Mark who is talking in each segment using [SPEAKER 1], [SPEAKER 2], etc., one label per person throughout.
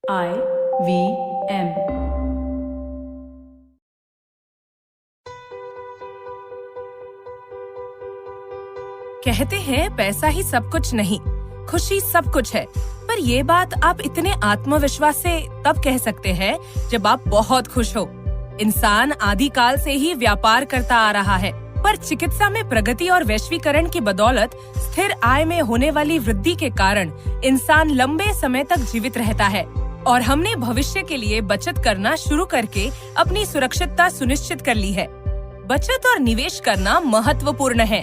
[SPEAKER 1] IVM।
[SPEAKER 2] कहते हैं पैसा ही सब कुछ नहीं, खुशी सब कुछ है। पर ये बात आप इतने आत्मविश्वास से तब कह सकते हैं जब आप बहुत खुश हो। इंसान आदिकाल से ही व्यापार करता आ रहा है, पर चिकित्सा में प्रगति और वैश्वीकरण की बदौलत स्थिर आय में होने वाली वृद्धि के कारण इंसान लंबे समय तक जीवित रहता है और हमने भविष्य के लिए बचत करना शुरू करके अपनी सुरक्षितता सुनिश्चित कर ली है। बचत और निवेश करना महत्वपूर्ण है।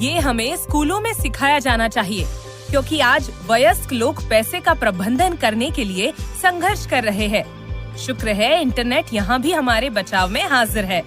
[SPEAKER 2] ये हमें स्कूलों में सिखाया जाना चाहिए, क्योंकि आज वयस्क लोग पैसे का प्रबंधन करने के लिए संघर्ष कर रहे हैं। शुक्र है इंटरनेट यहाँ भी हमारे बचाव में हाजिर है।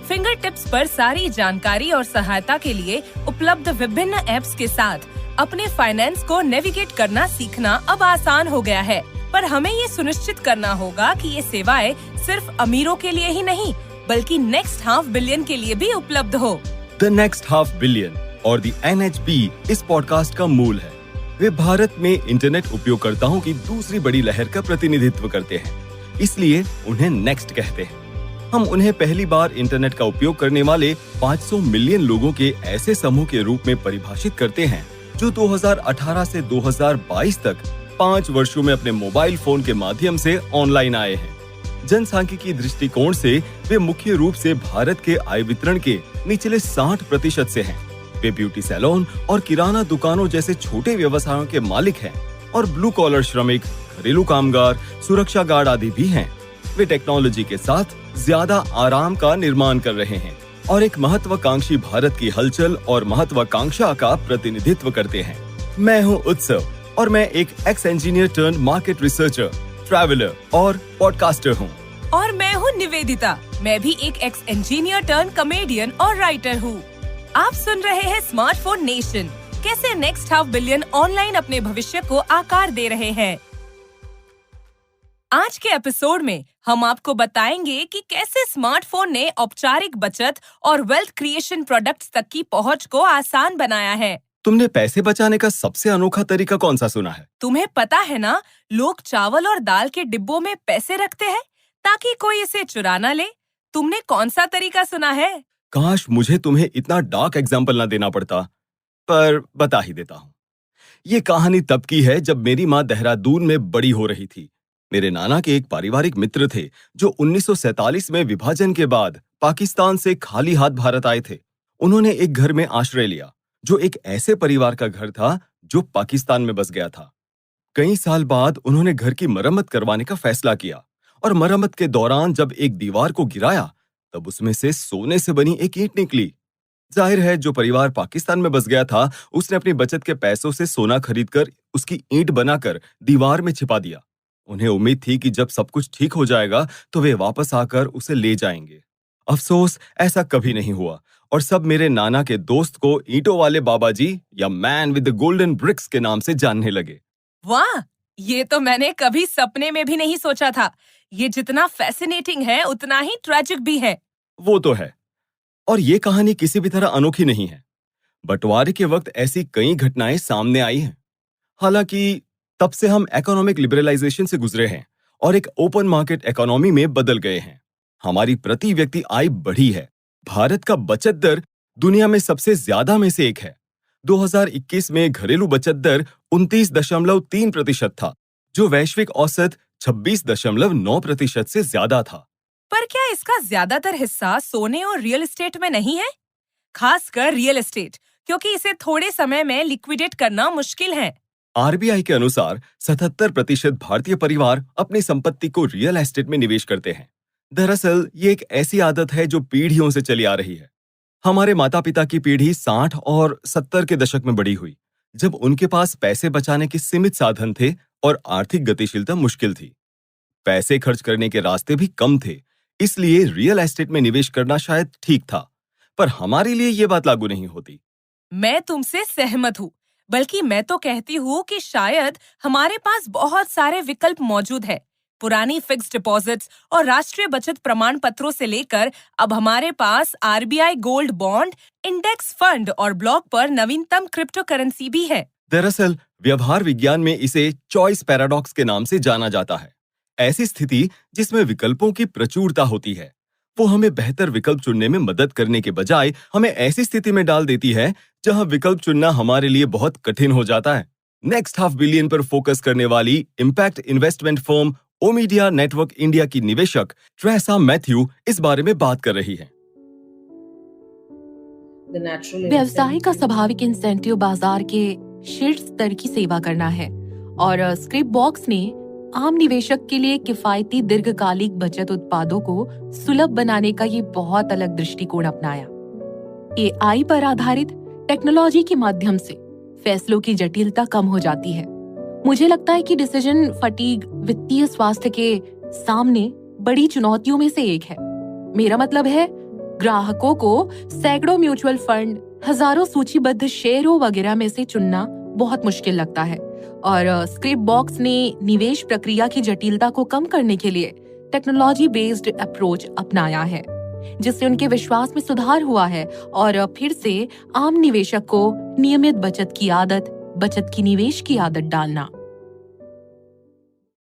[SPEAKER 2] फिंगर टिप्स पर सारी जानकारी और सहायता के लिए उपलब्ध विभिन्न ऐप्स के साथ अपने फाइनेंस को नेविगेट करना सीखना अब आसान हो गया है। पर हमें ये सुनिश्चित करना होगा कि ये सेवाएं सिर्फ अमीरों के लिए ही नहीं, बल्कि नेक्स्ट हाफ बिलियन के लिए भी उपलब्ध हो।
[SPEAKER 3] द नेक्स्ट हाफ बिलियन और द NHB इस पॉडकास्ट का मूल है। वे भारत में इंटरनेट उपयोगकर्ताओं की दूसरी बड़ी लहर का प्रतिनिधित्व करते हैं, इसलिए उन्हें नेक्स्ट कहते हैं। हम उन्हें पहली बार इंटरनेट का उपयोग करने वाले 500 मिलियन लोगों के ऐसे समूह के रूप में परिभाषित करते हैं जो 2018 से 2022 तक 5 वर्षों में अपने मोबाइल फोन के माध्यम से ऑनलाइन आए हैं। जनसांख्यिकी दृष्टिकोण से वे मुख्य रूप से भारत के आय वितरण के निचले 60% से हैं। वे ब्यूटी सैलून और किराना दुकानों जैसे छोटे व्यवसायों के मालिक हैं और ब्लू कॉलर श्रमिक, घरेलू कामगार, सुरक्षा गार्ड आदि भी हैं। वे टेक्नोलॉजी के साथ ज्यादा आराम का निर्माण कर रहे हैं और एक महत्वाकांक्षी भारत की हलचल और महत्वाकांक्षा का प्रतिनिधित्व करते हैं। मैं हूं उत्सव और मैं एक x engineer turn market researcher, traveller और पॉडकास्टर हूं।
[SPEAKER 2] और मैं हूँ निवेदिता, मैं भी एक एक्स इंजीनियर टर्न कॉमेडियन और राइटर हूँ। आप सुन रहे हैं स्मार्टफोन नेशन, कैसे नेक्स्ट हाफ बिलियन ऑनलाइन अपने भविष्य को आकार दे रहे हैं। आज के एपिसोड में हम आपको बताएंगे कि कैसे स्मार्टफोन ने औपचारिक बचत और वेल्थ क्रिएशन प्रोडक्ट्स तक की पहुंच को आसान बनाया है।
[SPEAKER 3] तुमने पैसे बचाने का सबसे अनोखा तरीका कौन सा सुना है?
[SPEAKER 2] तुम्हें पता है ना, लोग चावल और दाल के डिब्बों में पैसे रखते हैं ताकि कोई इसे चुरा ना ले। तुमने कौन सा तरीका सुना है?
[SPEAKER 3] काश मुझे तुम्हें इतना डार्क एग्जाम्पल ना देना पड़ता, पर बता ही देता हूँ। ये कहानी तब की है जब मेरी माँ देहरादून में बड़ी हो रही थी। मेरे नाना के एक पारिवारिक मित्र थे जो 1947 में विभाजन के बाद पाकिस्तान से खाली हाथ भारत आए थे। उन्होंने एक घर में आश्रय लिया जो एक ऐसे परिवार का घर था जो पाकिस्तान में बस गया था। कई साल बाद उन्होंने घर की मरम्मत करवाने का फैसला किया और मरम्मत के दौरान जब एक दीवार को गिराया तब उसमें से सोने से बनी एक ईंट निकली। जाहिर है जो परिवार पाकिस्तान में बस गया था उसने अपनी बचत के पैसों से सोना खरीदकर उसकी ईंट बनाकर दीवार में छिपा दिया। उन्हें उम्मीद थी कि जब सब कुछ ठीक हो जाएगा तो वे वापस आकर उसे ले जाएंगे। अफसोस ऐसा कभी नहीं हुआ और सब मेरे नाना के दोस्त को ईंटों वाले बाबा जी या man with the golden bricks के नाम से जानने लगे।
[SPEAKER 2] वाह, ये तो मैंने कभी सपने में भी नहीं सोचा था। ये जितना फैसिनेटिंग है उतना ही ट्रेजिक भी है।
[SPEAKER 3] वो तो है, और ये कहानी किसी भी तरह अनोखी नहीं है। बंटवारे के वक्त ऐसी कई घटनाएं सामने आई हैं। हालांकि तब से हम इकोनॉमिक लिबरलाइजेशन से गुजरे हैं और एक ओपन मार्केट इकोनॉमी में बदल गए हैं। हमारी प्रति व्यक्ति आय बढ़ी है। भारत का बचत दर दुनिया में सबसे ज्यादा में से एक है। 2021 में घरेलू बचत दर 29.3% था, जो वैश्विक औसत 26.9% से ज्यादा था।
[SPEAKER 2] पर क्या इसका ज्यादातर हिस्सा सोने और रियल एस्टेट में नहीं है? खासकर रियल एस्टेट, क्योंकि इसे थोड़े समय में लिक्विडेट करना मुश्किल है।
[SPEAKER 3] RBI के अनुसार 77% भारतीय परिवार अपनी संपत्ति को रियल एस्टेट में निवेश करते हैं। दरअसल ये एक ऐसी आदत है जो पीढ़ियों से चली आ रही है। हमारे माता पिता की पीढ़ी 60 और 70 के दशक में बड़ी हुई, जब उनके पास पैसे बचाने के सीमित साधन थे और आर्थिक गतिशीलता मुश्किल थी। पैसे खर्च करने के रास्ते भी कम थे, इसलिए रियल एस्टेट में निवेश करना शायद ठीक था। पर हमारे लिए ये बात लागू नहीं होती।
[SPEAKER 2] मैं तुमसे सहमत हूँ, बल्कि मैं तो कहती हूँ कि शायद हमारे पास बहुत सारे विकल्प मौजूद है। पुरानी फिक्स्ड डिपॉजिट्स और राष्ट्रीय बचत प्रमाण पत्रों से लेकर अब हमारे पास RBI gold bond, index fund और ब्लॉक पर नवीनतम क्रिप्टो करेंसी भी है।
[SPEAKER 3] दरअसल व्यवहार विज्ञान में इसे चॉइस पैराडॉक्स के नाम से जाना जाता है। ऐसी स्थिति जिसमें विकल्पों की प्रचुरता होती है, वो हमें बेहतर विकल्प चुनने में मदद करने के बजाय हमें ऐसी स्थिति में डाल देती है जहां विकल्प चुनना हमारे लिए बहुत कठिन हो जाता है। नेक्स्ट हाफ बिलियन पर फोकस करने वाली impact investment firm Omidyar Network India की निवेशक ट्रेसा मैथ्यू इस बारे में बात कर रही हैं।
[SPEAKER 1] व्यवसाय का स्वाभाविक इंसेंटिव बाजार के शीर्ष स्तर की सेवा करना है और स्क्रिप्ट बॉक्स ने आम निवेशक के लिए किफायती दीर्घकालिक बचत उत्पादों को सुलभ बनाने का ये बहुत अलग दृष्टिकोण अपनाया। एआई पर आधारित टेक्नोलॉजी के माध्यम से फैसलों की जटिलता कम हो जाती है। मुझे लगता है कि डिसीजन फटीग वित्तीय स्वास्थ्य के सामने बड़ी चुनौतियों में से एक है। मेरा मतलब है, ग्राहकों को सैकड़ों म्यूचुअल फंड, हजारों सूचीबद्ध शेयरों वगैरह में से चुनना बहुत मुश्किल लगता है और स्क्रिप्ट बॉक्स ने निवेश प्रक्रिया की जटिलता को कम करने के लिए टेक्नोलॉजी बेस्ड अप्रोच अपनाया है, जिससे उनके विश्वास में सुधार हुआ है और फिर से आम निवेशक को नियमित बचत की निवेश की आदत डालना।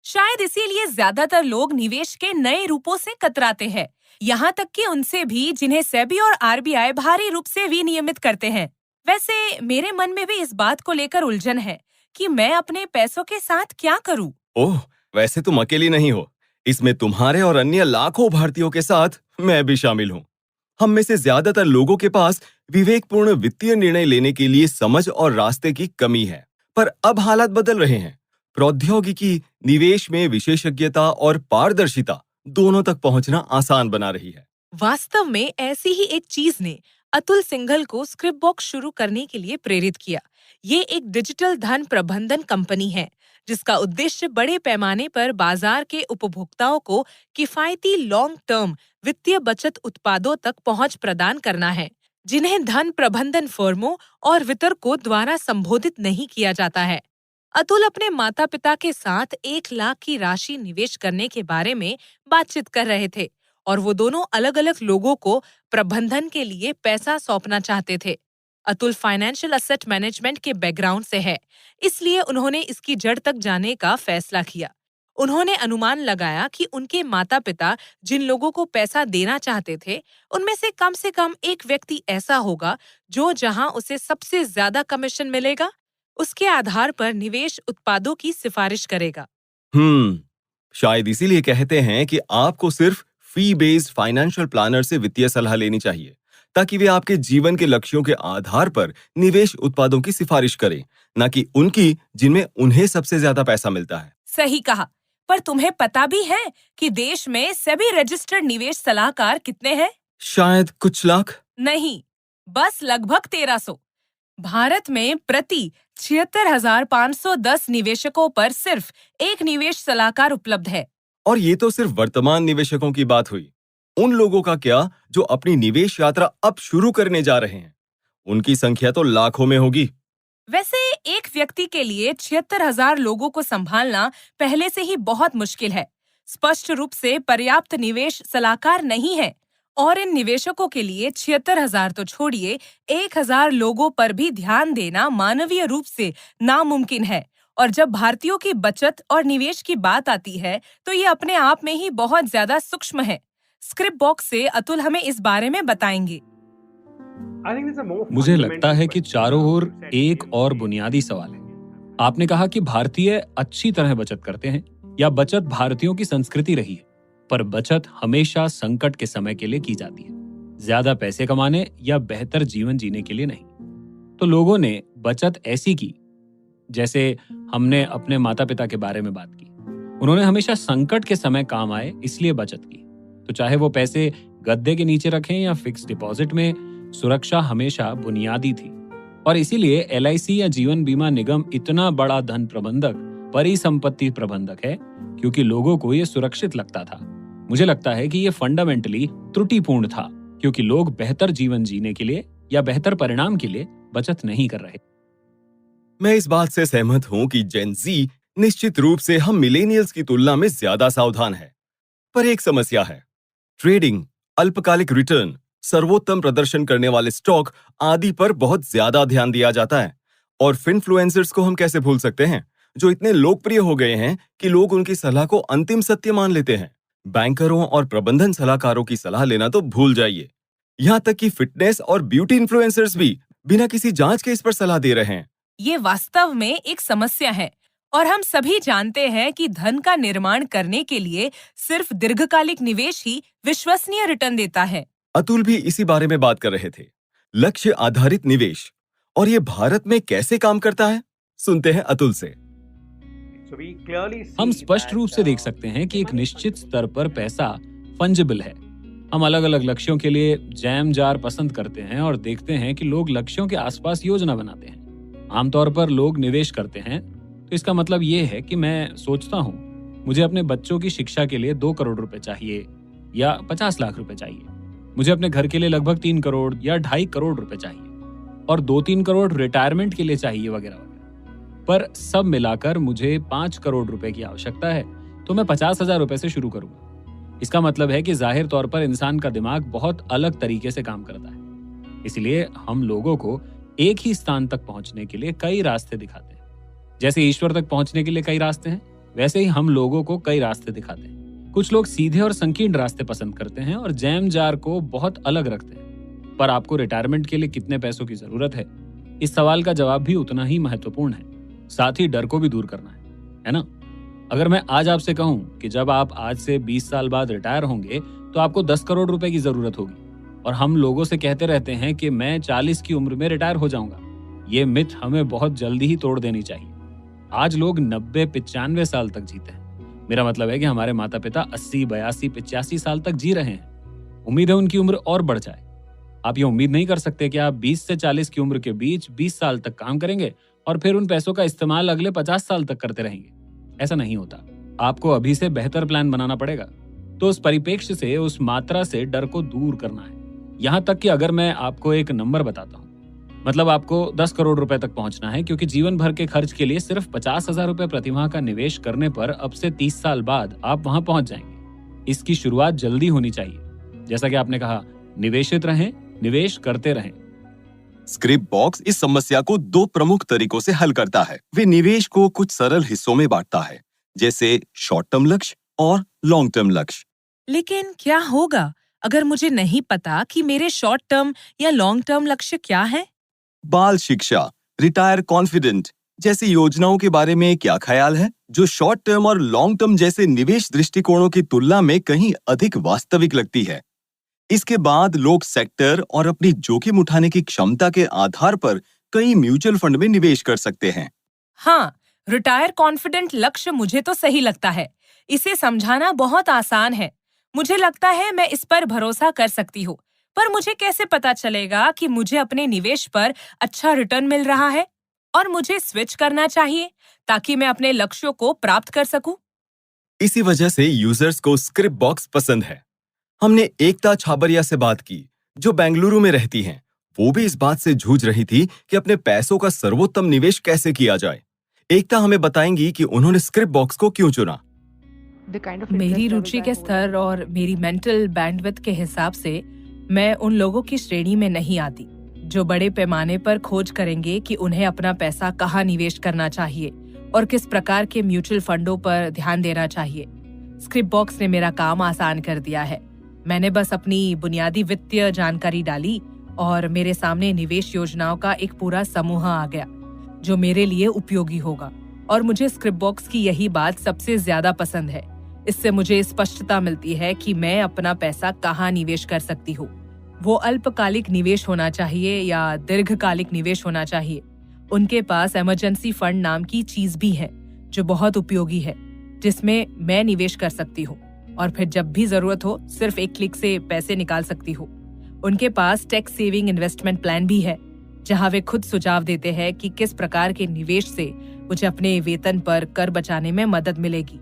[SPEAKER 2] शायद इसीलिए ज्यादातर लोग निवेश के नए रूपों से कतराते हैं, यहाँ तक कि उनसे भी जिन्हें सेबी और आरबीआई भारी रूप से विनियमित करते हैं। वैसे मेरे मन में भी इस बात को लेकर उलझन है कि मैं अपने पैसों के साथ क्या करूं।
[SPEAKER 3] ओह, वैसे तुम अकेली नहीं हो। इसमें तुम्हारे और अन्य लाखों भारतीयों के साथ मैं भी शामिल हूँ। हम में से ज्यादातर लोगों के पास विवेकपूर्ण वित्तीय निर्णय लेने के लिए समझ और रास्ते की कमी है, पर अब हालात बदल रहे हैं। प्रौद्योगिकी निवेश में विशेषज्ञता और पारदर्शिता दोनों तक पहुंचना आसान बना रही है।
[SPEAKER 2] वास्तव में ऐसी ही एक चीज ने अतुल सिंघल को स्क्रिप्ट बॉक्स शुरू करने के लिए प्रेरित किया। ये एक डिजिटल धन प्रबंधन कंपनी है जिसका उद्देश्य बड़े पैमाने पर बाजार के उपभोक्ताओं को किफायती लॉन्ग टर्म वित्तीय बचत उत्पादों तक पहुंच प्रदान करना है, जिन्हें धन प्रबंधन फर्मों और वितरकों द्वारा संबोधित नहीं किया जाता है। अतुल अपने माता पिता के साथ 1 लाख की राशि निवेश करने के बारे में बातचीत कर रहे थे और वो दोनों अलग अलग लोगों को प्रबंधन के लिए पैसा सौंपना चाहते थे। अतुल फाइनेंशियल एसेट मैनेजमेंट के बैकग्राउंड से है, इसलिए उन्होंने इसकी जड़ तक जाने का फैसला किया। उन्होंने अनुमान लगाया कि उनके माता पिता जिन लोगों को पैसा देना चाहते थे, उनमें से कम एक व्यक्ति ऐसा होगा जो जहां उसे सबसे ज्यादा कमीशन मिलेगा, उसके आधार पर निवेश उत्पादों की सिफारिश करेगा।
[SPEAKER 3] शायद इसीलिए कहते हैं कि आपको सिर्फ फी बेस्ड फाइनेंशियल प्लानर से वित्तीय सलाह लेनी चाहिए, ताकि वे आपके जीवन के लक्ष्यों के आधार पर निवेश उत्पादों की सिफारिश करें, न कि उनकी जिनमें उन्हें सबसे ज्यादा पैसा मिलता है।
[SPEAKER 2] सही कहा, पर तुम्हें पता भी है कि देश में सभी रजिस्टर्ड निवेश सलाहकार कितने हैं?
[SPEAKER 3] शायद कुछ लाख
[SPEAKER 2] नहीं, बस लगभग 1300। भारत में प्रति 76,510 निवेशकों पर सिर्फ एक निवेश सलाहकार उपलब्ध है।
[SPEAKER 3] और ये तो सिर्फ वर्तमान निवेशकों की बात हुई। उन लोगों का क्या जो अपनी निवेश यात्रा अब शुरू करने जा रहे हैं? उनकी संख्या तो लाखों में होगी।
[SPEAKER 2] वैसे एक व्यक्ति के लिए 76,000 लोगों को संभालना पहले से ही बहुत मुश्किल है। स्पष्ट रूप से पर्याप्त निवेश सलाहकार नहीं है और इन निवेशकों के लिए 76,000 तो छोड़िए, 1,000 लोगों पर भी ध्यान देना मानवीय रूप से नामुमकिन है। और जब भारतीयों की बचत और निवेश की बात आती है तो ये अपने आप में ही बहुत ज्यादा सूक्ष्म है। स्क्रिप्ट बॉक्स से अतुल हमें इस बारे में बताएंगे।
[SPEAKER 4] मुझे लगता है कि चारों ओर एक और बुनियादी सवाल है। आपने कहा कि भारतीय अच्छी तरह बचत करते हैं या बचत भारतीयों की संस्कृति रही है, पर बचत हमेशा संकट के समय के लिए की जाती है, ज्यादा पैसे कमाने या बेहतर जीवन जीने के लिए नहीं। तो लोगों ने बचत ऐसी की जैसे हमने अपने माता पिता के बारे में बात की। उन्होंने हमेशा संकट के समय काम आए इसलिए बचत की। तो चाहे वो पैसे गद्दे के नीचे रखें या फिक्स डिपॉजिट में, सुरक्षा हमेशा बुनियादी थी। और इसीलिए LIC या जीवन बीमा निगम इतना बड़ा धन प्रबंधक, परिसंपत्ति प्रबंधक है, क्योंकि लोगों को ये सुरक्षित लगता था। मुझे लगता है कि ये फंडामेंटली त्रुटिपूर्ण था, क्योंकि लोग बेहतर जीवन जीने के लिए या बेहतर परिणाम के लिए बचत नहीं कर रहे।
[SPEAKER 3] मैं इस बात से सहमत हूं कि जेन ज़ी निश्चित रूप से हम मिलेनियल्स की तुलना में ज्यादा सावधान है। पर एक समस्या है, ट्रेडिंग, अल्पकालिक रिटर्न, सर्वोत्तम प्रदर्शन करने वाले स्टॉक आदि पर बहुत ज्यादा ध्यान दिया जाता है। और फिनफ्लुएंसर्स को हम कैसे भूल सकते हैं? जो इतने लोकप्रिय हो गए हैं कि लोग उनकी सलाह को अंतिम सत्य मान लेते हैं। बैंकरों और प्रबंधन सलाहकारों की सलाह लेना तो भूल जाइए। यहाँ तक कि फिटनेस और ब्यूटी इन्फ्लुएंसर्स भी बिना किसी जांच के इस पर सलाह दे रहे हैं।
[SPEAKER 2] ये वास्तव में एक समस्या है और हम सभी जानते हैं कि धन का निर्माण करने के लिए सिर्फ दीर्घकालिक निवेश ही विश्वसनीय रिटर्न देता है।
[SPEAKER 3] अतुल भी इसी बारे में बात कर रहे थे, लक्ष्य आधारित निवेश। और ये भारत में कैसे काम करता है, सुनते हैं अतुल से।
[SPEAKER 4] हम स्पष्ट रूप से देख सकते हैं कि एक निश्चित स्तर पर पैसा फंजिबल है। हम अलग अलग लक्ष्यों के लिए जैम जार पसंद करते हैं और देखते हैं कि लोग लक्ष्यों के आसपास योजना बनाते हैं। आमतौर पर लोग निवेश करते हैं तो इसका मतलब ये है कि मैं सोचता हूँ मुझे अपने बच्चों की शिक्षा के लिए 2 करोड़ रुपए चाहिए या 50 लाख रुपए चाहिए। मुझे अपने घर के लिए लगभग 3 करोड़ या 2.5 करोड़ रुपए चाहिए और 2-3 करोड़ रिटायरमेंट के लिए चाहिए वगैरह वगैरह। पर सब मिलाकर मुझे 5 करोड़ रुपए की आवश्यकता है तो मैं 50,000 रुपए से शुरू करूंगा। इसका मतलब है कि जाहिर तौर पर इंसान का दिमाग बहुत अलग तरीके से काम करता है। इसलिए हम लोगों को एक ही स्थान तक पहुंचने के लिए कई रास्ते दिखाते हैं। जैसे ईश्वर तक पहुंचने के लिए कई रास्ते हैं, वैसे ही हम लोगों को कई रास्ते दिखाते हैं। कुछ लोग सीधे और संकीर्ण रास्ते पसंद करते हैं और जैम जार को बहुत अलग रखते हैं। पर आपको रिटायरमेंट के लिए कितने पैसों की जरूरत है, इस सवाल का जवाब भी उतना ही महत्वपूर्ण है। साथ ही डर को भी दूर करना है ना? अगर मैं आज आपसे कहूं कि जब आप आज से 20 साल बाद रिटायर होंगे तो आपको 10 करोड़ रुपए की जरूरत होगी, और हम लोगों से कहते रहते हैं कि मैं 40 की उम्र में रिटायर हो जाऊंगा, ये मिथ हमें बहुत जल्दी ही तोड़ देनी चाहिए। आज लोग 90-95 साल तक जीते हैं। मेरा मतलब है कि हमारे माता पिता 80, 82, 85 साल तक जी रहे हैं। उम्मीद है उनकी उम्र और बढ़ जाए। आप ये उम्मीद नहीं कर सकते कि आप 20 से 40 की उम्र के बीच 20 साल तक काम करेंगे और फिर उन पैसों का इस्तेमाल अगले 50 साल तक करते रहेंगे। ऐसा नहीं होता। आपको अभी से बेहतर प्लान बनाना पड़ेगा। तो उस परिप्रेक्ष्य से, उस मात्रा से डर को दूर करना है। यहाँ तक कि अगर मैं आपको एक नंबर बताता हूँ, मतलब आपको 10 करोड़ रुपए तक पहुंचना है, क्योंकि जीवन भर के खर्च के लिए सिर्फ 50,000 रुपए प्रतिमाह का निवेश करने पर अब से 30 साल बाद आप वहां पहुंच जाएंगे। इसकी शुरुआत जल्दी होनी चाहिए। जैसा कि आपने कहा, निवेशित रहें, निवेश करते रहें।
[SPEAKER 3] स्क्रिप्ट बॉक्स इस समस्या को 2 प्रमुख तरीकों से हल करता है। वे निवेश को कुछ सरल हिस्सों में बांटता है, जैसे शॉर्ट टर्म लक्ष्य और लॉन्ग टर्म लक्ष्य।
[SPEAKER 2] लेकिन क्या होगा अगर मुझे नहीं पता कि मेरे शॉर्ट टर्म या लॉन्ग टर्म लक्ष्य क्या है?
[SPEAKER 3] बाल शिक्षा, रिटायर कॉन्फिडेंट जैसी योजनाओं के बारे में क्या ख्याल है, जो शॉर्ट टर्म और लॉन्ग टर्म जैसे निवेश दृष्टिकोणों की तुलना में कहीं अधिक वास्तविक लगती है। इसके बाद लोग सेक्टर और अपनी जोखिम उठाने की क्षमता के आधार पर कई म्यूचुअल फंड में निवेश कर सकते हैं।
[SPEAKER 2] हाँ, रिटायर कॉन्फिडेंट लक्ष्य मुझे तो सही लगता है। इसे समझाना बहुत आसान है। मुझे लगता है मैं इस पर भरोसा कर सकती हूँ। पर मुझे कैसे पता चलेगा कि मुझे अपने निवेश पर अच्छा रिटर्न मिल रहा है और मुझे स्विच करना चाहिए ताकि मैं अपने लक्ष्यों को प्राप्त कर सकूं?
[SPEAKER 3] इसी वजह से यूजर्स को स्क्रिप्ट बॉक्स पसंद है। हमने एकता छाबरिया से बात की, जो बेंगलुरु में रहती हैं। वो भी इस बात से जूझ रही थी कि अपने पैसों का सर्वोत्तम निवेश कैसे किया जाए। एकता हमें बताएंगी कि उन्होंने स्क्रिप्ट बॉक्स को क्यों चुना।
[SPEAKER 2] मेरी रुचि के स्तर और मेरी मेंटल बैंडविड्थ के हिसाब से मैं उन लोगों की श्रेणी में नहीं आती जो बड़े पैमाने पर खोज करेंगे कि उन्हें अपना पैसा कहाँ निवेश करना चाहिए और किस प्रकार के म्यूचुअल फंडों पर ध्यान देना चाहिए। स्क्रिप्ट बॉक्स ने मेरा काम आसान कर दिया है। मैंने बस अपनी बुनियादी वित्तीय जानकारी डाली और मेरे सामने निवेश योजनाओं का एक पूरा समूह आ गया जो मेरे लिए उपयोगी होगा। और मुझे स्क्रिप्ट बॉक्स की यही बात सबसे ज्यादा पसंद है। इससे मुझे स्पष्टता मिलती है कि मैं अपना पैसा कहाँ निवेश कर सकती हूँ। वो अल्पकालिक निवेश होना चाहिए या दीर्घकालिक निवेश होना चाहिए। उनके पास इमरजेंसी फंड नाम की चीज भी है जो बहुत उपयोगी है, जिसमें मैं निवेश कर सकती हूँ और फिर जब भी जरूरत हो सिर्फ एक क्लिक से पैसे निकाल सकती हूँ। उनके पास टैक्स सेविंग इन्वेस्टमेंट प्लान भी है, जहाँ वे खुद सुझाव देते हैं कि किस प्रकार के निवेश से मुझे अपने वेतन पर कर बचाने में मदद मिलेगी।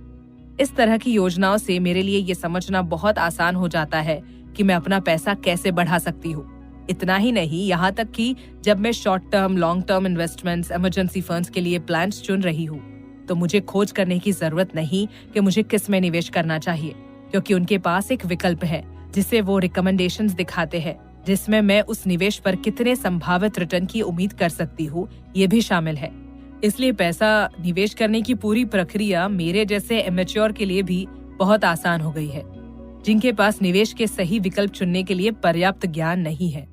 [SPEAKER 2] इस तरह की योजनाओं से मेरे लिए ये समझना बहुत आसान हो जाता है कि मैं अपना पैसा कैसे बढ़ा सकती हूँ। इतना ही नहीं, यहाँ तक कि जब मैं short term, long term investments, emergency funds के लिए प्लान्स चुन रही हूँ, तो मुझे खोज करने की जरूरत नहीं कि मुझे किस में निवेश करना चाहिए, क्योंकि उनके पास एक विकल्प है जिसे वो रिकमेंडेशंस दिखाते हैं, जिसमें मैं उस निवेश पर कितने संभावित रिटर्न की उम्मीद कर सकती हूँ ये भी शामिल है। इसलिए पैसा निवेश करने की पूरी प्रक्रिया मेरे जैसे एमेच्योर के लिए भी बहुत आसान हो गई है, जिनके पास निवेश के सही विकल्प चुनने के लिए पर्याप्त ज्ञान नहीं है।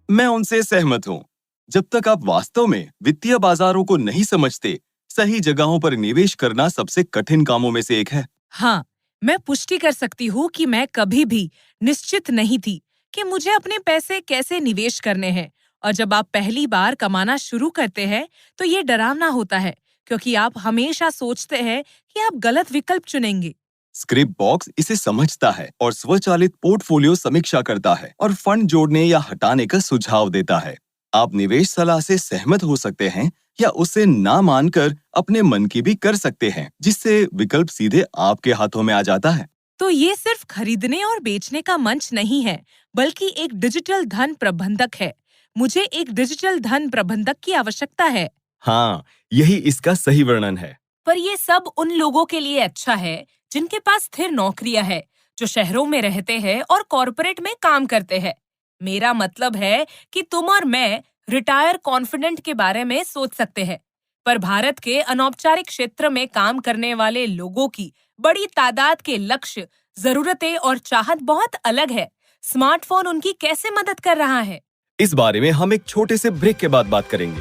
[SPEAKER 3] मैं उनसे सहमत हूँ। जब तक आप वास्तव में वित्तीय बाजारों को नहीं समझते, सही जगहों पर निवेश करना सबसे कठिन कामों में से एक है।
[SPEAKER 2] हाँ, मैं पुष्टि कर सकती हूँ कि मैं कभी भी निश्चित नहीं थी कि मुझे अपने पैसे कैसे निवेश करने हैं। और जब आप पहली बार कमाना शुरू करते हैं तो ये डरावना होता है, क्योंकि आप हमेशा सोचते हैं कि आप गलत विकल्प चुनेंगे।
[SPEAKER 3] स्क्रिप्ट बॉक्स इसे समझता है और स्वचालित पोर्टफोलियो समीक्षा करता है और फंड जोड़ने या हटाने का सुझाव देता है। आप निवेश सलाह से सहमत हो सकते हैं या उसे ना मानकर अपने मन की भी कर सकते हैं, जिससे विकल्प सीधे आपके हाथों में आ जाता है।
[SPEAKER 2] तो ये सिर्फ खरीदने और बेचने का मंच नहीं है, बल्कि एक डिजिटल धन प्रबंधक है। मुझे एक डिजिटल धन प्रबंधक की आवश्यकता है।
[SPEAKER 3] हाँ, यही इसका सही वर्णन है।
[SPEAKER 2] पर ये सब उन लोगों के लिए अच्छा है जिनके पास स्थिर नौकरियां है, जो शहरों में रहते हैं और कॉर्पोरेट में काम करते हैं। मेरा मतलब है कि तुम और मैं रिटायर कॉन्फिडेंट के बारे में सोच सकते हैं, पर भारत के अनौपचारिक क्षेत्र में काम करने वाले लोगों की बड़ी तादाद के लक्ष्य, जरूरतें और चाहत बहुत अलग है। स्मार्टफोन उनकी कैसे मदद कर रहा है?
[SPEAKER 3] इस बारे में हम एक छोटे से ब्रेक के बाद बात करेंगे।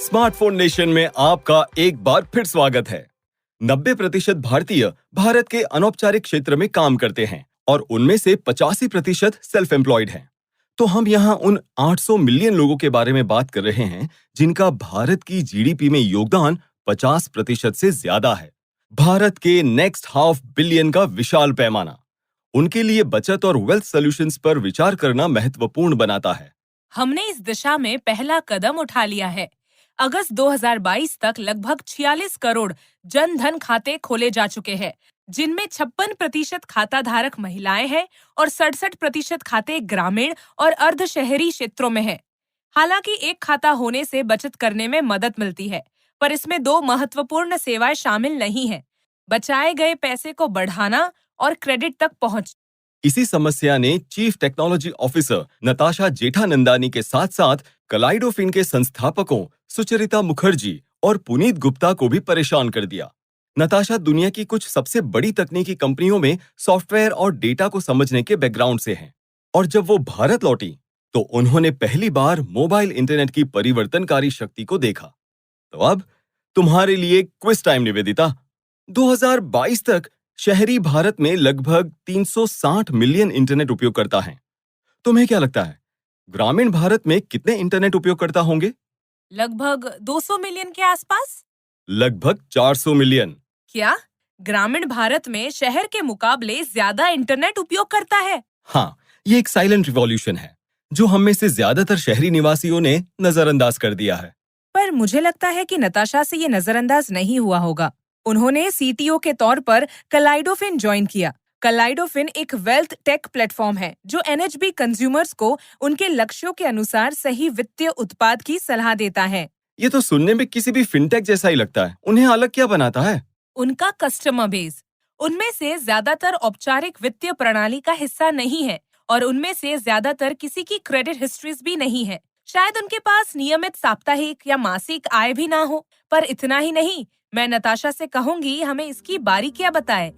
[SPEAKER 3] स्मार्टफोन नेशन में आपका एक बार फिर स्वागत है। 90% भारतीय भारत के अनौपचारिक क्षेत्र में काम करते हैं और उनमें से 85% सेल्फ एम्प्लॉयड हैं। तो हम यहाँ उन 800 मिलियन लोगों के बारे में बात कर रहे हैं जिनका भारत की जीडीपी में योगदान 50% से ज्यादा है। भारत के नेक्स्ट हाफ बिलियन का विशाल पैमाना उनके लिए बचत और वेल्थ सॉल्यूशंस पर विचार करना महत्वपूर्ण बनाता है।
[SPEAKER 2] हमने इस दिशा में पहला कदम उठा लिया है। अगस्त 2022 तक लगभग 46 करोड़ जन धन खाते खोले जा चुके हैं, जिनमें 56% खाता धारक महिलाएं हैं और 67% खाते ग्रामीण और अर्ध शहरी क्षेत्रों में हैं। हालांकि एक खाता होने से बचत करने में मदद मिलती है, पर इसमें 2 महत्वपूर्ण सेवाएं शामिल नहीं हैं: बचाए गए पैसे को बढ़ाना और क्रेडिट तक पहुंच।
[SPEAKER 3] इसी समस्या ने चीफ टेक्नोलॉजी ऑफिसर नताशा जेठानंदानी के साथ साथ कलाइडोफिन के संस्थापकों सुचरिता मुखर्जी और पुनीत गुप्ता को भी परेशान कर दिया। नताशा दुनिया की कुछ सबसे बड़ी तकनीकी कंपनियों में सॉफ्टवेयर और डेटा को समझने के बैकग्राउंड से हैं, और जब वो भारत लौटी तो उन्होंने पहली बार मोबाइल इंटरनेट की परिवर्तनकारी शक्ति को देखा। तो अब तुम्हारे लिए क्विज टाइम निवेदिता। 2022 तक शहरी भारत में लगभग 360 मिलियन इंटरनेट उपयोगकर्ता हैं। तुम्हें क्या लगता है, ग्रामीण भारत में कितने इंटरनेट उपयोगकर्ता होंगे?
[SPEAKER 2] लगभग 200 मिलियन के आसपास।
[SPEAKER 3] लगभग 400 मिलियन।
[SPEAKER 2] क्या ग्रामीण भारत में शहर के मुकाबले ज्यादा इंटरनेट उपयोग करता है?
[SPEAKER 3] हाँ, ये एक साइलेंट रिवॉल्यूशन है जो हम में से ज्यादातर शहरी निवासियों ने नजरअंदाज कर दिया है।
[SPEAKER 2] पर मुझे लगता है कि नताशा से ये नजरअंदाज नहीं हुआ होगा। उन्होंने सीटीओ के तौर पर कलाइडोफिन ज्वाइन किया। कलाइडोफिन एक वेल्थ टेक प्लेटफॉर्म है जो एनएचबी कंज्यूमर्स को उनके लक्ष्यों के अनुसार सही वित्तीय उत्पाद की सलाह देता है।
[SPEAKER 3] ये तो सुनने में किसी भी फिनटेक जैसा ही लगता है। उन्हें अलग क्या बनाता है?
[SPEAKER 2] उनका कस्टमर बेस। उनमें से ज्यादातर औपचारिक वित्तीय प्रणाली का हिस्सा नहीं है और उनमें से ज्यादातर किसी की क्रेडिट हिस्ट्रीज भी नहीं है। शायद उनके पास नियमित साप्ताहिक या मासिक आय भी ना हो। पर इतना ही नहीं, मैं नताशा से कहूंगी हमें इसकी बारीकियां बताए।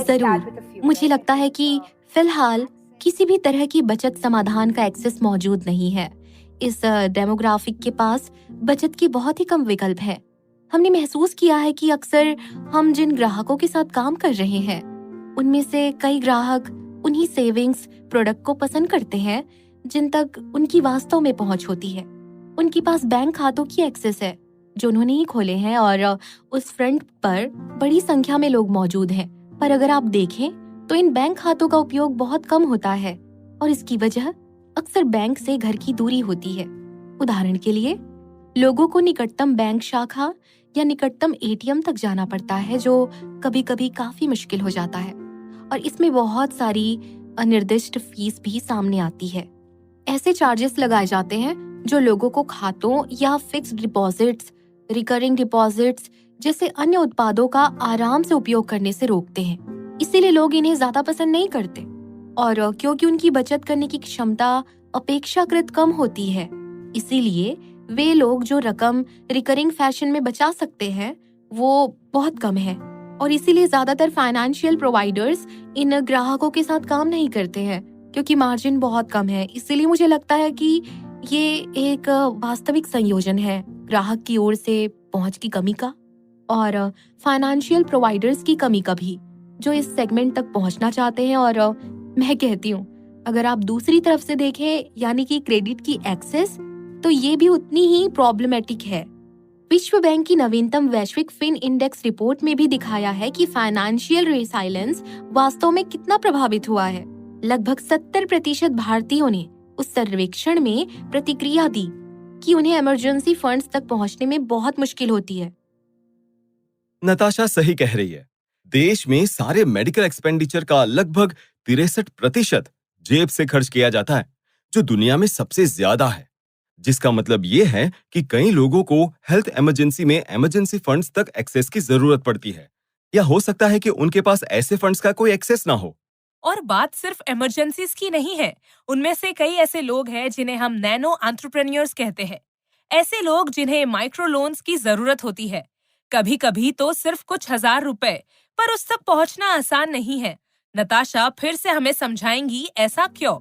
[SPEAKER 1] जरूर। मुझे लगता है कि फिलहाल किसी भी तरह की बचत समाधान का एक्सेस मौजूद नहीं है। इस डेमोग्राफिक के पास बचत के बहुत ही कम विकल्प है। हमने महसूस किया है कि अक्सर हम जिन ग्राहकों के साथ काम कर रहे हैं उनमें से कई ग्राहक उन्हीं सेविंग्स प्रोडक्ट को पसंद करते हैं जिन तक उनकी वास्तव में पहुंच होती है। उनके पास बैंक खातों की एक्सेस है जो उन्होंने ही खोले हैं और उस फ्रंट पर बड़ी संख्या में लोग मौजूद हैं। पर अगर आप देखें तो इन बैंक खातों का उपयोग बहुत कम होता है और इसकी वजह अक्सर बैंक से घर की दूरी होती है। उदाहरण के लिए, लोगों को निकटतम बैंक शाखा या निकटतम एटीएम तक जाना पड़ता है, जो कभी-कभी काफी मुश्किल हो जाता है और इसमें बहुत सारी अनिर्दिष्ट फीस भी सामने आती है। ऐसे चार्जेस लगाए जाते हैं जो लोगों को खातों या फिक्स्ड डिपॉजिट्स, रिकरिंग डिपॉजिट्स जैसे अन्य उत्पादों का आराम से उपयोग करने से रोकते हैं। इसीलिए लोग इन्हें ज्यादा पसंद नहीं करते। और क्योंकि उनकी बचत करने की क्षमता अपेक्षाकृत कम होती है, इसीलिए वे लोग जो रकम रिकरिंग फैशन में बचा सकते हैं वो बहुत कम है। और इसीलिए ज्यादातर फाइनेंशियल प्रोवाइडर्स इन ग्राहकों के साथ काम नहीं करते हैं, क्योंकि मार्जिन बहुत कम है। इसीलिए मुझे लगता है कि ये एक वास्तविक संयोजन है ग्राहक की ओर से पहुंच की कमी का और फाइनेंशियल प्रोवाइडर्स की कमी का भी, जो इस सेगमेंट तक पहुंचना चाहते हैं। और मैं कहती हूँ, अगर आप दूसरी तरफ से देखें, यानी कि क्रेडिट की एक्सेस, तो ये भी उतनी ही प्रॉब्लमेटिक है। विश्व बैंक की नवीनतम वैश्विक फिन इंडेक्स रिपोर्ट में भी दिखाया है कि फाइनेंशियल रेसिलियंस वास्तव में कितना प्रभावित हुआ है। लगभग 70% भारतीयों ने उस सर्वेक्षण में प्रतिक्रिया दी कि उन्हें इमरजेंसी फंड्स तक पहुंचने में बहुत मुश्किल होती है।
[SPEAKER 3] नताशा सही कह रही है। देश में सारे मेडिकल एक्सपेंडिचर का लगभग 63% जेब से खर्च किया जाता है, जो दुनिया में सबसे ज्यादा है। जिसका मतलब ये है कि कई लोगों को हेल्थ इमरजेंसी में इमरजेंसी फंड्स तक एक्सेस की जरूरत पड़ती है, या हो सकता है कि उनके पास ऐसे फंड्स का कोई एक्सेस ना हो।
[SPEAKER 2] और बात सिर्फ इमरजेंसीज की नहीं है। उनमें से कई ऐसे लोग हैं जिन्हें हम नैनो एंटरप्रेन्योर्स कहते हैं। ऐसे लोग जिन्हें माइक्रो लोन्स की जरूरत होती है, कभी कभी तो सिर्फ कुछ हजार रुपए, पर उस तक पहुंचना आसान नहीं है। नताशा फिर से हमें समझाएंगी ऐसा क्यों?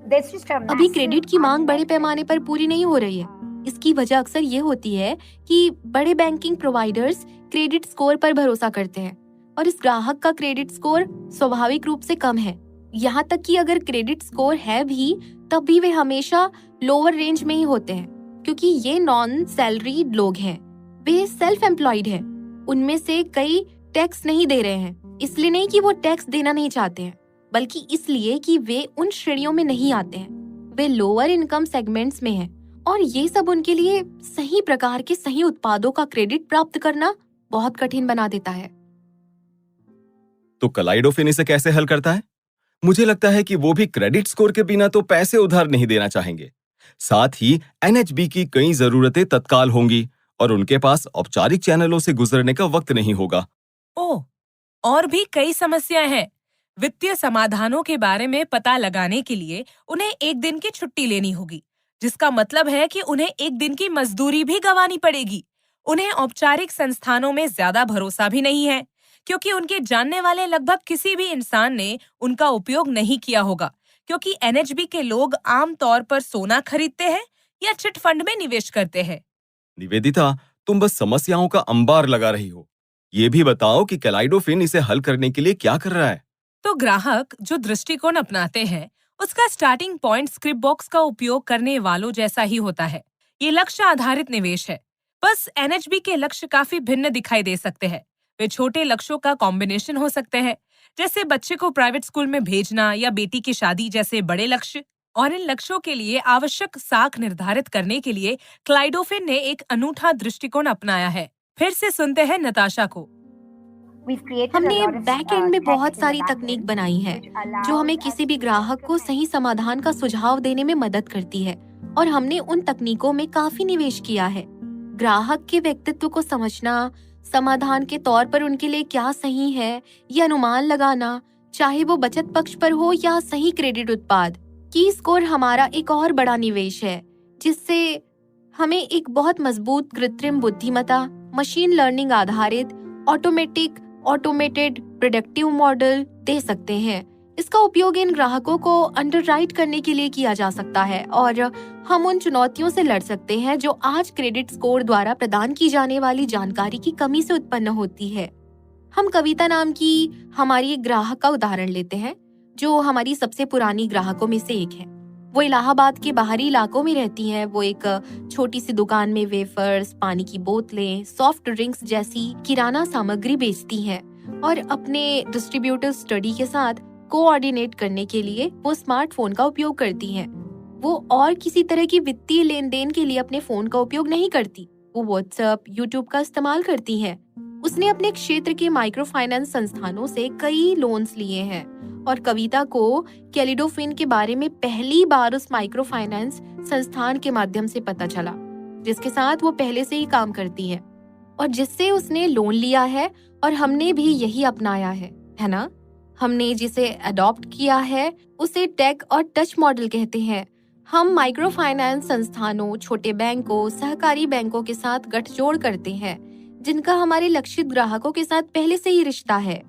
[SPEAKER 1] अभी क्रेडिट की मांग बड़े पैमाने पर पूरी नहीं हो रही है। इसकी वजह अक्सर ये होती है कि बड़े बैंकिंग प्रोवाइडर्स क्रेडिट स्कोर पर भरोसा करते हैं और इस ग्राहक का क्रेडिट स्कोर स्वाभाविक रूप से कम है। यहाँ तक कि अगर क्रेडिट स्कोर है भी, तब भी वे हमेशा लोअर रेंज में ही होते हैं, क्योंकि ये नॉन सैलरीड लोग हैं। वे सेल्फ एम्प्लॉयड हैं। उनमें से कई टैक्स नहीं दे रहे हैं, इसलिए नहीं कि वो टैक्स देना नहीं चाहते हैं, बल्कि इसलिए कि वे उन श्रेणियों में नहीं आते हैं। वे लोअर इनकम सेगमेंट्स में हैं और ये सब उनके लिए सही प्रकार के सही उत्पादों का क्रेडिट प्राप्त करना बहुत कठिन बना देता है।
[SPEAKER 3] तो कलाइडोफिन इसे कैसे हल करता है? मुझे लगता है कि वो भी क्रेडिट स्कोर के बिना तो पैसे उधार नहीं देना चाहेंगे। साथ ही एनएचबी की कई जरूरतें तत्काल होंगी और उनके पास औपचारिक चैनलों से गुजरने का वक्त नहीं होगा।
[SPEAKER 2] ओह, और भी कई समस्याएं हैं। वित्तीय समाधानों के बारे में पता लगाने के लिए उन्हें एक दिन की छुट्टी लेनी होगी, जिसका मतलब है कि उन्हें एक दिन की मजदूरी भी गंवानी पड़ेगी। उन्हें औपचारिक संस्थानों में ज्यादा भरोसा भी नहीं है, क्योंकि उनके जानने वाले लगभग किसी भी इंसान ने उनका उपयोग नहीं किया होगा, क्योंकि एनएचबी के लोग आम तौर पर सोना खरीदते हैं या चिट फंड में निवेश करते हैं।
[SPEAKER 3] निवेदिता, तुम बस समस्याओं का अंबार लगा रही हो। ये भी बताओ कि कलाइडोफिन इसे हल करने के लिए क्या कर रहा है?
[SPEAKER 2] तो ग्राहक जो दृष्टिकोण अपनाते हैं, उसका स्टार्टिंग पॉइंट स्क्रिप्ट बॉक्स का उपयोग करने वालों जैसा ही होता है। ये लक्ष्य आधारित निवेश है। बस एनएचबी के लक्ष्य काफी भिन्न दिखाई दे सकते हैं। वे छोटे लक्ष्यों का कॉम्बिनेशन हो सकते हैं, जैसे बच्चे को प्राइवेट स्कूल में भेजना या बेटी की शादी जैसे बड़े लक्ष्य। और इन लक्ष्यों के लिए आवश्यक साख निर्धारित करने के लिए क्लाइडोफिन ने एक अनूठा दृष्टिकोण अपनाया है। फिर से सुनते हैं नताशा को।
[SPEAKER 1] हमने बैक एंड में बहुत सारी तकनीक बनाई है जो हमें किसी भी ग्राहक को सही समाधान का सुझाव देने में मदद करती है, और हमने उन तकनीकों में काफी निवेश किया है। ग्राहक के व्यक्तित्व को समझना, समाधान के तौर पर उनके लिए क्या सही है, ये अनुमान लगाना, चाहे वो बचत पक्ष पर हो या सही क्रेडिट उत्पाद। की स्कोर हमारा एक और बड़ा निवेश है, जिससे हमें एक बहुत मजबूत कृत्रिम बुद्धिमत्ता, मशीन लर्निंग आधारित ऑटोमेटेड प्रेडिक्टिव मॉडल दे सकते हैं। इसका उपयोग इन ग्राहकों को अंडरराइट करने के लिए किया जा सकता है और हम उन चुनौतियों से लड़ सकते हैं जो आज क्रेडिट स्कोर द्वारा प्रदान की जाने वाली जानकारी की कमी से उत्पन्न होती है। हम कविता नाम की हमारी एक ग्राहक का उदाहरण लेते हैं, जो हमारी सबसे पुरानी ग्राहकों में से एक है। वो इलाहाबाद के बाहरी इलाकों में रहती हैं। वो एक छोटी सी दुकान में वेफर्स, पानी की बोतलें, सॉफ्ट ड्रिंक्स जैसी किराना सामग्री बेचती हैं और अपने डिस्ट्रीब्यूटर स्टडी के साथ कोऑर्डिनेट करने के लिए वो स्मार्टफोन का उपयोग करती हैं। वो और किसी तरह की वित्तीय लेन देन के लिए अपने फोन का उपयोग नहीं करती। वो व्हाट्सएप, यूट्यूब का इस्तेमाल करती हैं। उसने अपने क्षेत्र के माइक्रो फाइनेंस संस्थानों से कई लोन्स लिए हैं और कविता को कैलिडोफिन के बारे में पहली बार उस माइक्रो फाइनेंस संस्थान के माध्यम से पता चला, जिसके साथ वो पहले से ही काम करती है। और जिससे उसने लोन लिया है, और हमने भी यही अपनाया है ना? हमने जिसे अडॉप्ट किया है उसे टेक और टच मॉडल कहते हैं। हम माइक्रो फाइनेंस संस्थानों, छोटे बैंकों, सहकारी बैंकों के साथ गठजोड़ करते हैं जिनका हमारे लक्षित ग्राहकों के साथ पहले से ही रिश्ता है।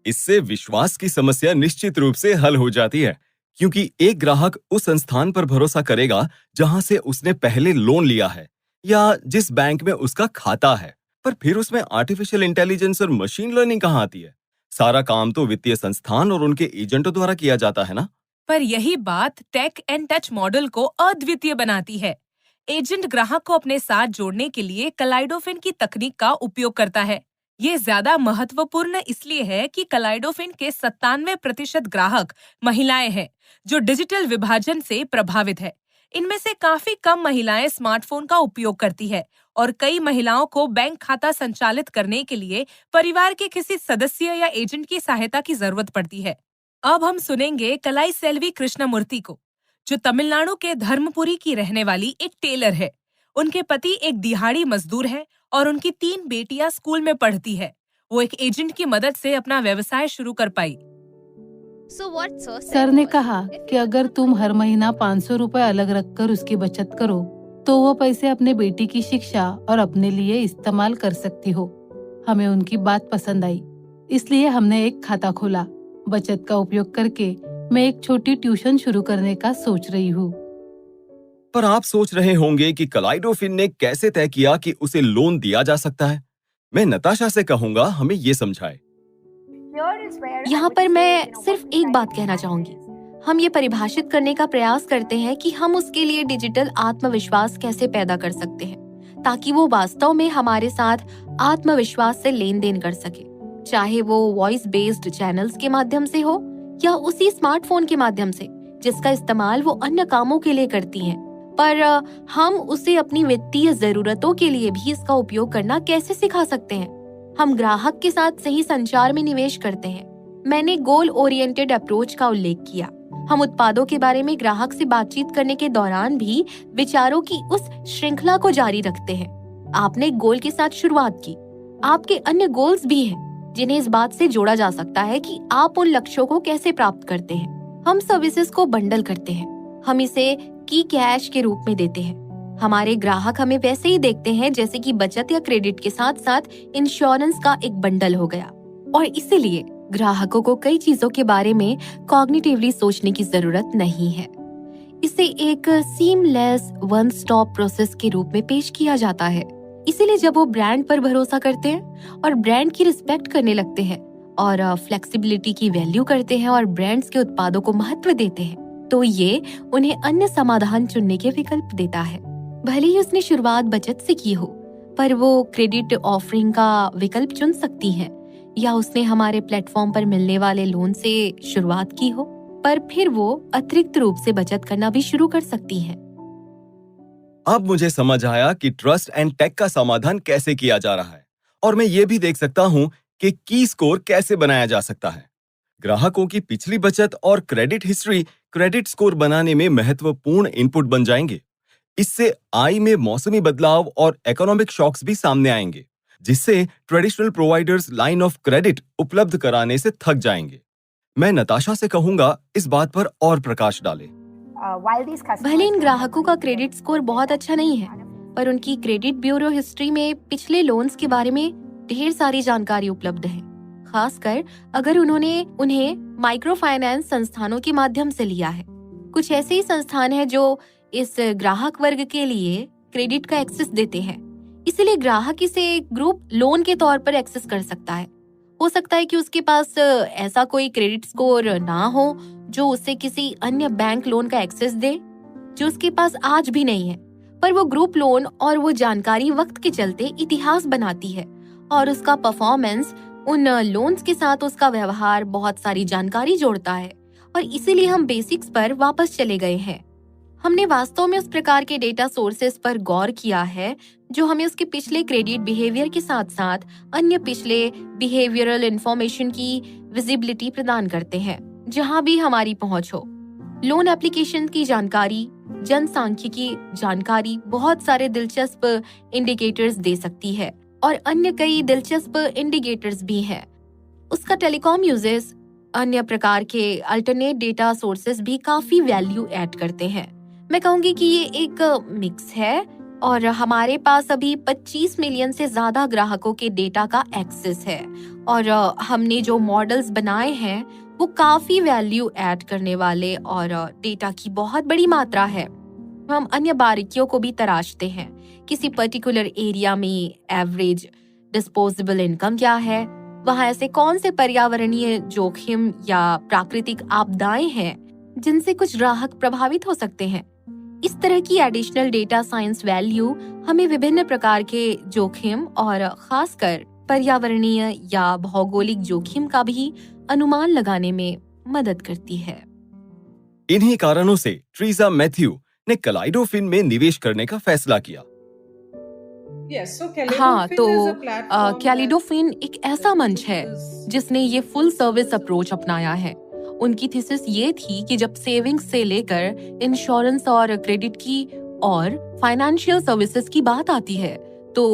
[SPEAKER 3] इससे विश्वास की समस्या निश्चित रूप से हल हो जाती है, क्योंकि एक ग्राहक उस संस्थान पर भरोसा करेगा जहां से उसने पहले लोन लिया है या जिस बैंक में उसका खाता है। पर फिर उसमें आर्टिफिशियल इंटेलिजेंस और मशीन लर्निंग कहाँ आती है? सारा काम तो वित्तीय संस्थान और उनके एजेंटों द्वारा किया जाता है ना?
[SPEAKER 2] पर यही बात टेक एंड टच मॉडल को अद्वितीय बनाती है। एजेंट ग्राहक को अपने साथ जोड़ने के लिए कलाइडोफिन की तकनीक का उपयोग करता है। ये ज्यादा महत्वपूर्ण इसलिए है कि कलाइडोफिन के 97% ग्राहक महिलाएं हैं जो डिजिटल विभाजन से प्रभावित है। इनमें से काफी कम महिलाएं स्मार्टफोन का उपयोग करती है और कई महिलाओं को बैंक खाता संचालित करने के लिए परिवार के किसी सदस्य या एजेंट की सहायता की जरूरत पड़ती है। अब हम सुनेंगे कलाई सेल्वी कृष्णमूर्ति को, जो तमिलनाडु के धर्मपुरी की रहने वाली एक टेलर है। उनके पति एक दिहाड़ी मजदूर है और उनकी 3 बेटियां स्कूल में पढ़ती है। वो एक एजेंट की मदद से अपना व्यवसाय शुरू कर पाई।
[SPEAKER 5] सर ने कहा कि अगर तुम हर महीना 500 रुपए अलग रखकर उसकी बचत करो तो वो पैसे अपने बेटी की शिक्षा और अपने लिए इस्तेमाल कर सकती हो। हमें उनकी बात पसंद आई, इसलिए हमने एक खाता खोला। बचत का उपयोग करके मैं एक छोटी ट्यूशन शुरू करने का सोच रही हूँ।
[SPEAKER 3] पर आप सोच रहे होंगे कि कलाइडोफिन ने कैसे तय किया कि उसे लोन दिया जा सकता है? मैं नताशा से कहूंगा हमें ये समझाए।
[SPEAKER 1] यहाँ पर मैं सिर्फ एक बात कहना चाहूंगी। हम ये परिभाषित करने का प्रयास करते हैं कि हम उसके लिए डिजिटल आत्मविश्वास कैसे पैदा कर सकते हैं ताकि वो वास्तव में हमारे साथ आत्मविश्वास से लेन देन कर सके, चाहे वो वॉइस बेस्ड चैनल्स के माध्यम से हो या उसी स्मार्टफोन के माध्यम से जिसका इस्तेमाल वो अन्य कामों के लिए करती हैं। पर हम उसे अपनी वित्तीय जरूरतों के लिए भी इसका उपयोग करना कैसे सिखा सकते हैं? हम ग्राहक के साथ सही संचार में निवेश करते हैं। मैंने गोल ओरिएंटेड अप्रोच का उल्लेख किया। हम उत्पादों के बारे में ग्राहक से बातचीत करने के दौरान भी विचारों की उस श्रृंखला को जारी रखते हैं। आपने गोल के साथ शुरुआत की, आपके अन्य गोल्स भी हैं जिन्हें इस बात से जोड़ा जा सकता है कि आप उन लक्ष्यों को कैसे प्राप्त करते हैं। हम सर्विसेज को बंडल करते हैं, हम इसे की कैश के रूप में देते हैं। हमारे ग्राहक हमें वैसे ही देखते हैं जैसे कि बचत या क्रेडिट के साथ साथ इंश्योरेंस का एक बंडल हो गया। और इसीलिए ग्राहकों को कई चीजों के बारे में कॉग्निटिवली सोचने की जरूरत नहीं है। इसे एक सीमलेस वन स्टॉप प्रोसेस के रूप में पेश किया जाता है। इसीलिए जब वो ब्रांड पर भरोसा करते हैं और ब्रांड की रिस्पेक्ट करने लगते हैं और फ्लेक्सिबिलिटी की वैल्यू करते हैं और ब्रांड्स के उत्पादों को महत्व देते हैं, तो ये उन्हें अन्य समाधान चुनने के विकल्प देता है। भले ही उसने शुरुआत बचत से की हो, पर वो क्रेडिट ऑफरिंग का विकल्प चुन सकती है, या उसने हमारे प्लेटफॉर्म पर मिलने वाले लोन से शुरुआत की हो, पर फिर वो अतिरिक्त रूप से बचत करना भी शुरू कर सकती हैं।
[SPEAKER 3] अब मुझे समझ आया कि ट्रस्ट एंड टेक का समाधान कैसे किया जा रहा है, और मैं ये भी देख सकता हूँ कि की स्कोर कैसे बनाया जा सकता है। ग्राहकों की पिछली बचत और क्रेडिट हिस्ट्री क्रेडिट स्कोर बनाने में महत्वपूर्ण इनपुट बन जाएंगे। इससे आय में मौसमी बदलाव और इकोनॉमिक शॉक्स भी सामने आएंगे, जिससे traditional providers line of credit उपलब्ध कराने से थक जाएंगे। मैं नताशा से कहूंगा इस बात पर और प्रकाश डालें।
[SPEAKER 1] भले इन ग्राहकों का क्रेडिट स्कोर बहुत अच्छा नहीं है, पर उनकी क्रेडिट ब्यूरो हिस्ट्री में पिछले लोन्स के बारे में ढेर सारी जानकारी उपलब्ध है, खासकर अगर उन्हें माइक्रो फाइनेंस संस्थानों के माध्यम से लिया है। कुछ ऐसे ही संस्थान हैं जो इस ग्राहक वर्ग के लिए क्रेडिट का एक्सेस देते हैं, इसलिए ग्राहक इसे ग्रुप लोन के तौर पर एक्सेस कर सकता है। हो सकता है कि उसके पास ऐसा कोई क्रेडिट स्कोर ना हो जो उसे किसी अन्य बैंक लोन का एक्सेस दे, जो उसके पास आज भी नहीं है, पर वो ग्रुप लोन और वो जानकारी वक्त के चलते इतिहास बनाती है और उसका परफॉर्मेंस उन लोन्स के साथ उसका व्यवहार बहुत सारी जानकारी जोड़ता है। और इसीलिए हम बेसिक्स पर वापस चले गए हैं। हमने वास्तव में उस प्रकार के डेटा सोर्सेस पर गौर किया है जो हमें उसके पिछले क्रेडिट बिहेवियर के साथ साथ अन्य पिछले बिहेवियरल इंफॉर्मेशन की विजिबिलिटी प्रदान करते हैं जहां भी हमारी पहुंच हो। लोन एप्लीकेशन की जानकारी, जनसांख्यिकी जानकारी बहुत सारे दिलचस्प इंडिकेटर्स दे सकती है और अन्य कई दिलचस्प इंडिकेटर्स भी हैं। उसका टेलीकॉम यूजेस, अन्य प्रकार के अल्टरनेट डेटा सोर्सेज भी काफी वैल्यू ऐड करते हैं। मैं कहूंगी कि ये एक मिक्स है और हमारे पास अभी 25 मिलियन से ज्यादा ग्राहकों के डेटा का एक्सेस है और हमने जो मॉडल्स बनाए हैं वो काफी वैल्यू ऐड करने वाले और डेटा की बहुत बड़ी मात्रा है। हम अन्य बारीकियों को भी तराशते हैं। किसी पर्टिकुलर एरिया में एवरेज डिस्पोजेबल इनकम क्या है, वहाँ ऐसे कौन से पर्यावरणीय जोखिम या प्राकृतिक आपदाएं हैं जिनसे कुछ ग्राहक प्रभावित हो सकते हैं। इस तरह की एडिशनल डेटा साइंस वैल्यू हमें विभिन्न प्रकार के जोखिम और खासकर पर्यावरणीय या भौगोलिक जोखिम का भी अनुमान लगाने में मदद करती है।
[SPEAKER 3] इन्हीं कारणों से ट्रीजा मैथ्यू ने कलाइडोफिन में निवेश करने का फैसला किया।
[SPEAKER 1] हाँ, तो कैलिडोफिन एक ऐसा मंच है जिसने ये फुल सर्विस अप्रोच अपनाया है। उनकी थीसिस ये थी कि जब सेविंग्स से लेकर इंश्योरेंस और क्रेडिट की और फाइनेंशियल सर्विसेज की बात आती है तो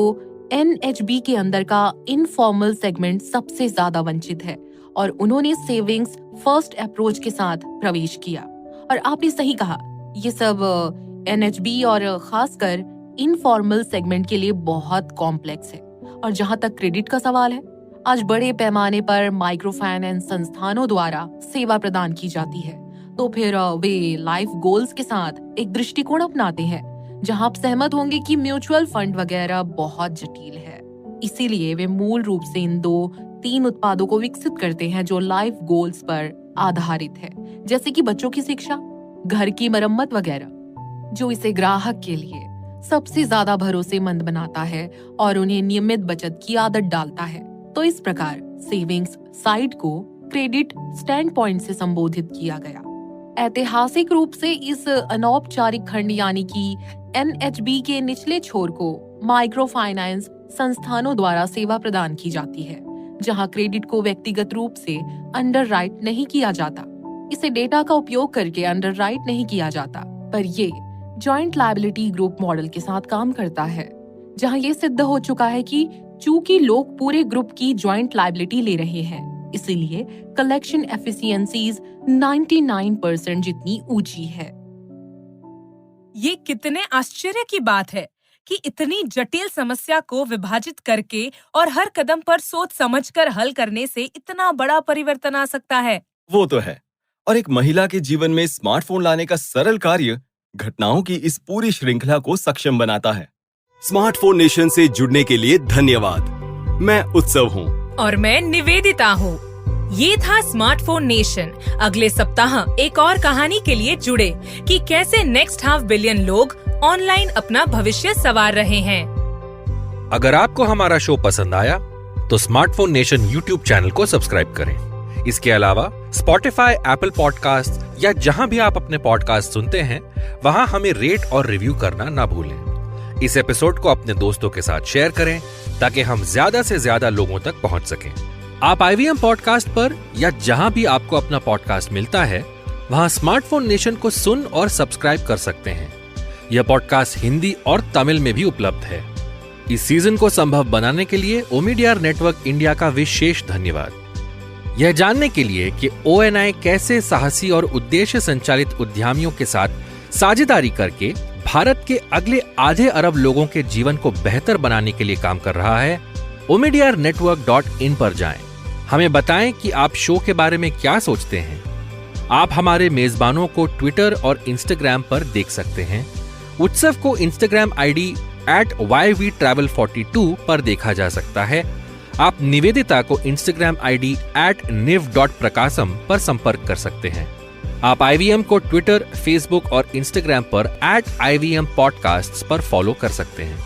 [SPEAKER 1] NHB के अंदर का इनफॉर्मल सेगमेंट सबसे ज्यादा वंचित है और उन्होंने सेविंग्स फर्स्ट अप्रोच के साथ प्रवेश किया। और आपने सही कहा, ये सब NHB और खासकर इनफॉर्मल सेगमेंट के लिए बहुत कॉम्प्लेक्स है। और जहां तक क्रेडिट का सवाल है, आज बड़े पैमाने पर माइक्रो फाइनेंस संस्थानों द्वारा सेवा प्रदान की जाती है। तो फिर वे लाइफ गोल्स के साथ एक दृष्टिकोण अपनाते हैं जहां आप सहमत होंगे कि म्यूचुअल फंड वगैरह बहुत जटिल है। इसीलिए वे मूल रूप से इन 2-3 उत्पादों को विकसित करते हैं जो लाइफ गोल्स पर आधारित है, जैसे कि बच्चों की शिक्षा, घर की मरम्मत वगैरह, जो इसे ग्राहक के लिए सबसे ज्यादा भरोसेमंद बनाता है और उन्हें नियमित बचत की आदत डालता है। तो इस प्रकार सेविंग्स साइड को क्रेडिट स्टैंड पॉइंट से संबोधित किया गया। ऐतिहासिक रूप से इस अनौपचारिक खंड यानी कि NHB के निचले छोर को माइक्रो फाइनेंस संस्थानों द्वारा सेवा प्रदान की जाती है, जहां क्रेडिट को व्यक्तिगत रूप से अंडरराइट नहीं किया जाता। इसे डेटा का उपयोग करके अंडरराइट नहीं किया जाता, पर ये जॉइंट लायबिलिटी ग्रुप मॉडल के साथ काम करता है, जहां ये सिद्ध हो चुका है कि चूंकि लोग पूरे ग्रुप की जॉइंट लायबिलिटी ले रहे हैं, इसीलिए कलेक्शन एफिशिएंसीज 99% जितनी ऊंची है।
[SPEAKER 2] ये कितने आश्चर्य की बात है कि इतनी जटिल समस्या को विभाजित करके और हर कदम पर सोच समझकर हल करने से इतना बड़ा परिवर्तन आ सकता है।
[SPEAKER 3] वो तो है। और एक महिला के जीवन में स्मार्टफोन लाने का सरल कार्य घटनाओं की इस पूरी श्रृंखला को सक्षम बनाता है। स्मार्टफोन नेशन से जुड़ने के लिए धन्यवाद। मैं उत्सव हूँ
[SPEAKER 2] और मैं निवेदिता हूँ। ये था स्मार्टफोन नेशन। अगले सप्ताह एक और कहानी के लिए जुड़े कि कैसे नेक्स्ट हाफ बिलियन लोग ऑनलाइन अपना भविष्य संवार रहे हैं।
[SPEAKER 6] अगर आपको हमारा शो पसंद आया तो स्मार्टफोन नेशन यूट्यूब चैनल को सब्सक्राइब करें। इसके अलावा स्पॉटिफाई, एप्पल पॉडकास्ट या जहां भी आप अपने पॉडकास्ट सुनते हैं वहां हमें रेट और रिव्यू करना ना भूलें। इस एपिसोड को अपने दोस्तों के साथ शेयर करें ताकि हम ज्यादा से ज्यादा लोगों तक पहुंच सकें। आप IVM पॉडकास्ट पर या जहां भी आपको अपना पॉडकास्ट मिलता है वहां स्मार्टफोन नेशन को सुन और सब्सक्राइब कर सकते हैं। यह पॉडकास्ट हिंदी और तमिल में भी उपलब्ध है। इस सीजन को संभव बनाने के लिए ओमिडियर नेटवर्क इंडिया का विशेष धन्यवाद। यह जानने के लिए कि ONI कैसे साहसी और उद्देश्य संचालित उद्यमियों के साथ साझेदारी करके भारत के अगले आधे अरब लोगों के जीवन को बेहतर बनाने के लिए काम कर रहा है, omidyarnetwork.in पर जाएं। हमें बताएं कि आप शो के बारे में क्या सोचते हैं। आप हमारे मेजबानों को ट्विटर और इंस्टाग्राम पर देख सकते हैं। उत्सव को इंस्टाग्राम ID @YVTravel42 पर देखा जा सकता है। आप निवेदिता को इंस्टाग्राम ID @niv.prakasam पर संपर्क कर सकते हैं। आप IVM को ट्विटर, फेसबुक और इंस्टाग्राम पर @IVM Podcasts पर फॉलो कर सकते हैं।